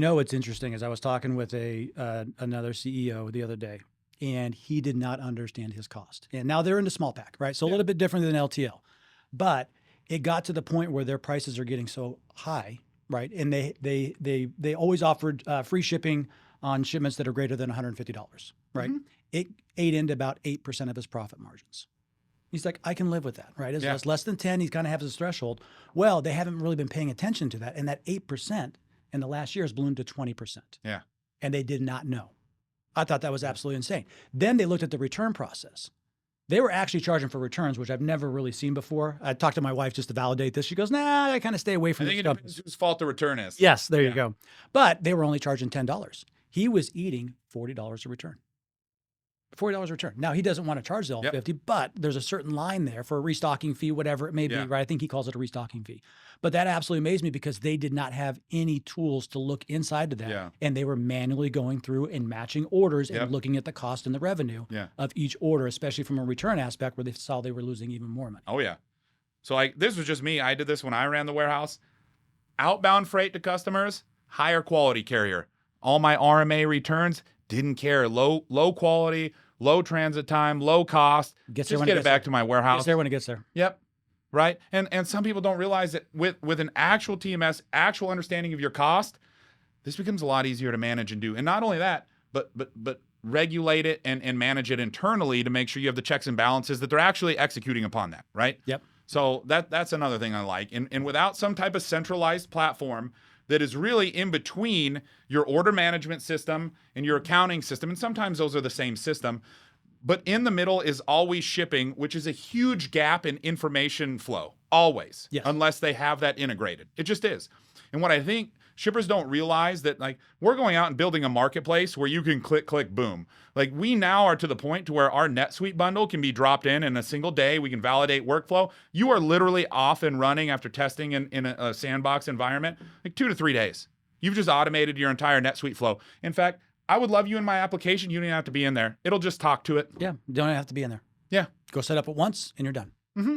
What's interesting is I was talking with another CEO the other day, and he did not understand his cost. And now they're into small pack, right? So a little bit different than LTL, but it got to the point where their prices are getting so high, right? And they always offered free shipping on shipments that are greater than $150, right? It ate into about 8% of his profit margins. He's like, I can live with that, right? It's less than 10. He's kind of has his threshold. Well, they haven't really been paying attention to that. And that 8% in the last year has ballooned to 20%. Yeah. And they did not know. I thought that was absolutely insane. Then they looked at the return process. They were actually charging for returns, which I've never really seen before. I talked to my wife just to validate this. She goes, nah, I kind of stay away from this I think stuff. it depends whose fault the return is. Yes, there you go. But they were only charging $10. He was eating $40 a return. $40 a return. Now, he doesn't want to charge the all 50, but there's a certain line there for a restocking fee, whatever it may be, right? I think he calls it a restocking fee. But that absolutely amazed me because they did not have any tools to look inside to that. Yeah. And they were manually going through and matching orders and looking at the cost and the revenue of each order, especially from a return aspect where they saw they were losing even more money. Oh, yeah. So this was just me. I did this when I ran the warehouse. Outbound freight to customers, higher quality carrier. All my RMA returns, didn't care. Low quality, low transit time, low cost. Just get it back to my warehouse. Gets there when it gets there. Yep. Right. And some people don't realize that with an actual TMS, actual understanding of your cost, this becomes a lot easier to manage and do. And not only that, but regulate it and manage it internally to make sure you have the checks and balances that they're actually executing upon that. Right. Yep. So that's another thing I like. And without some type of centralized platform that is really in between your order management system and your accounting system, and sometimes those are the same system, but in the middle is always shipping, which is a huge gap in information flow, always, unless they have that integrated. It just is. And what I think shippers don't realize that, like, we're going out and building a marketplace where you can click, boom. Like, we now are to the point to where our NetSuite bundle can be dropped in a single day. We can validate workflow. You are literally off and running after testing in a sandbox environment, like 2 to 3 days. You've just automated your entire NetSuite flow. In fact, I would love you in my application. You don't even have to be in there. It'll just talk to it. Yeah, you don't have to be in there. Yeah. Go set up it once and you're done. Mm-hmm.